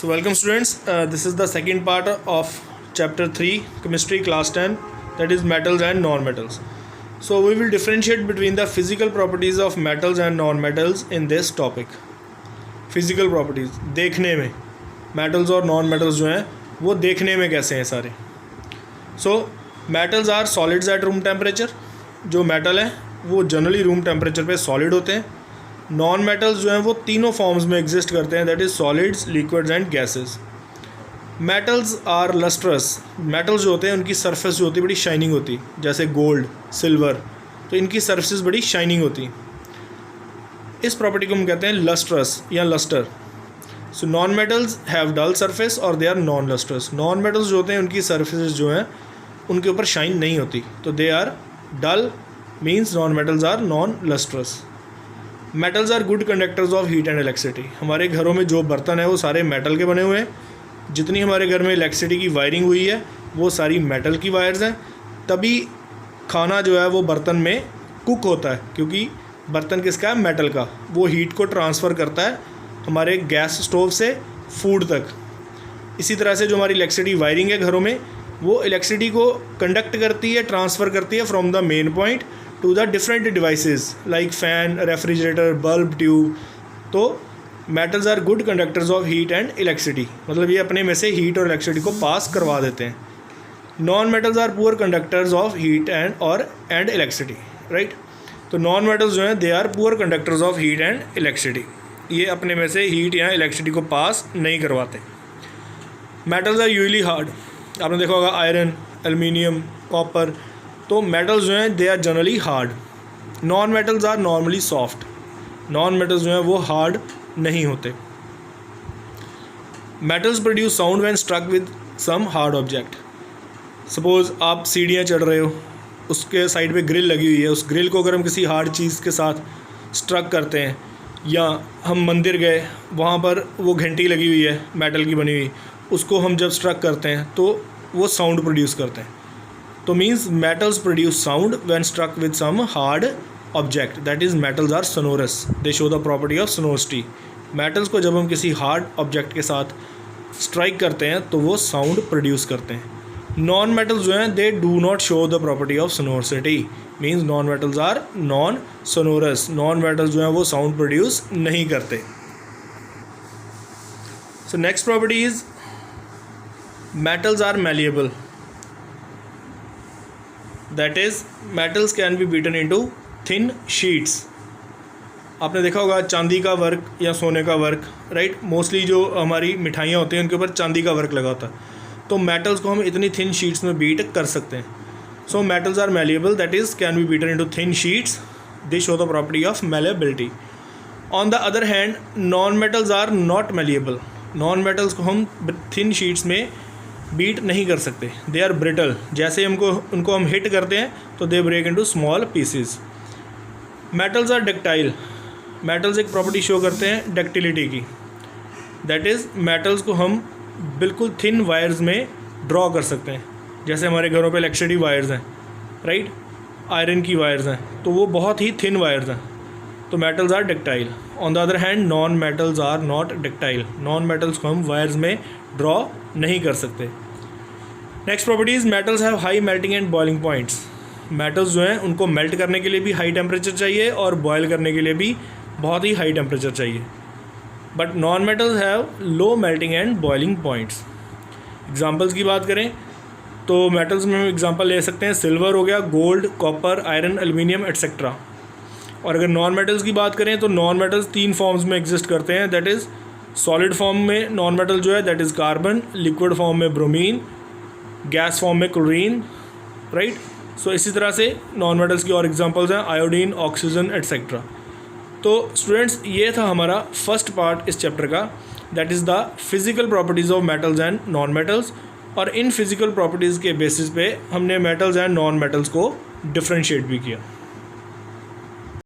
So welcome students, this is the second part of chapter 3 chemistry class 10, that is metals and non-metals. So we will differentiate between the physical properties of metals and non-metals in this topic. Physical properties देखने में metals और non-metals जो हैं वो देखने में कैसे हैं सारे. So metals are solids at room temperature. जो metal है वो जनरली रूम टेम्परेचर पे सॉलिड होते हैं. नॉन मेटल्स जो हैं वो तीनों फॉर्म्स में एग्जिस्ट करते हैं, that is solids, liquids and gases. Metals are lustrous. Metals जो होते हैं उनकी सरफेस जो होती है बड़ी शाइनिंग होती है, जैसे गोल्ड, सिल्वर, तो इनकी सरफेस बड़ी शाइनिंग होती है. इस प्रॉपर्टी को हम कहते हैं लस्ट्रस या lustre. So non metals have dull surface और they are non lustrous. Non metals जो होते हैं उनकी सरफेस जो हैं उनके ऊपर शाइन नहीं होती, तो they are dull, means non metals are non lustrous. Metals are good conductors of heat and electricity. हमारे घरों में जो बर्तन है वो सारे मेटल के बने हुए हैं. जितनी हमारे घर में इलेक्ट्रिसिटी की वायरिंग हुई है वो सारी मेटल की वायर्स हैं. तभी खाना जो है वो बर्तन में कुक होता है, क्योंकि बर्तन किसका है? मेटल का. वो हीट को ट्रांसफ़र करता है हमारे गैस स्टोव से फूड तक. इसी तरह से जो हमारी इलेक्ट्रिसिटी वायरिंग है घरों में, वो इलेक्ट्रिसिटी को कंडक्ट करती है, ट्रांसफ़र करती है from the main point to the different devices like fan, refrigerator, bulb, tube. तो metals are good conductors of heat and electricity. मतलब ये अपने में से हीट और इलेक्ट्रिसिटी को पास करवा देते हैं. Non metals are poor conductors of heat and electricity, right. तो नॉन मेटल्स जो हैं they are poor conductors of heat and electricity. ये अपने में से हीट या इलेक्ट्रिसिटी को पास नहीं करवाते. Metals are usually hard. आपने देखा होगा आयरन, एल्युमिनियम, कॉपर. तो मेटल्स जो हैं they are generally hard. Non metals are normally soft. Non metals जो हैं वो हार्ड नहीं होते. Metals produce sound when struck with some hard object. Suppose आप सीढ़ियाँ चढ़ रहे हो, उसके साइड पे ग्रिल लगी हुई है. उस ग्रिल को अगर हम किसी हार्ड चीज़ के साथ स्ट्रक करते हैं, या हम मंदिर गए, वहाँ पर वो घंटी लगी हुई है मेटल की बनी हुई, उसको हम जब स्ट्रक करते हैं तो वो साउंड प्रोड्यूस करते हैं. तो means metals produce sound when struck with some hard object, that is metals are sonorous. They show the property of sonority. Metals को जब हम किसी हार्ड ऑब्जेक्ट के साथ स्ट्राइक करते हैं तो वो साउंड प्रोड्यूस करते हैं. नॉन मेटल्स जो हैं they do not show the property of sonority, means non metals are non sonorous. Non metals जो हैं वो साउंड प्रोड्यूस नहीं करते. So next property is metals are malleable. That is metals can be beaten into thin sheets. आपने देखा होगा चांदी का वर्क या सोने का वर्क, राइट. मोस्टली जो हमारी मिठाइयाँ होती हैं उनके ऊपर चांदी का वर्क लगा होता है. तो मेटल्स को हम इतनी थिन शीट्स में बीट कर सकते हैं. So metals are malleable, that is can be beaten into thin sheets. They show the property of malleability. On the other hand non metals are not malleable. Non metals को हम thin sheets में beat नहीं कर सकते. They are brittle. जैसे उनको हम hit करते हैं तो they break into small pieces. Metals are ductile. Metals एक प्रॉपर्टी शो करते हैं डक्टिलिटी की. दैट इज़ मेटल्स को हम बिल्कुल थिन वायर्स में ड्रॉ कर सकते हैं. जैसे हमारे घरों पे इलेक्ट्रिसिटी वायर्स हैं, राइट, आयरन की वायर्स हैं, तो वो बहुत ही थिन वायर्स हैं. तो metals are ductile. On the other hand non metals are not ductile. Non metals को हम वायर्स में ड्रॉ नहीं कर सकते. Next properties metals have high melting and boiling points. Metals जो हैं उनको मेल्ट करने के लिए भी हाई टेम्परेचर चाहिए और बॉयल करने के लिए भी बहुत ही हाई टेम्परेचर चाहिए. But non metals have low melting and boiling points. Examples की बात करें तो मेटल्स में हम एग्जांपल ले सकते हैं, सिल्वर हो गया, gold, copper, iron, aluminium etcetera. और अगर नॉन मेटल्स की बात करें तो नॉन मेटल्स 3 फॉर्म्स में एग्जिस्ट करते हैं. दैट इज़ सॉलिड फॉर्म में नॉन मेटल जो है that is carbon, liquid form में ब्रोमीन, गैस फॉर्म में क्लोरीन, राइट. सो इसी तरह से नॉन मेटल्स की और एग्जांपल्स हैं आयोडीन, ऑक्सीजन एट्सेट्रा. तो स्टूडेंट्स ये था हमारा फर्स्ट पार्ट इस चैप्टर का, that is the physical properties of metals and non metals. और इन फिज़िकल प्रॉपर्टीज़ के बेसिस पे हमने मेटल्स एंड नॉन मेटल्स को डिफ्रेंशिएट भी किया.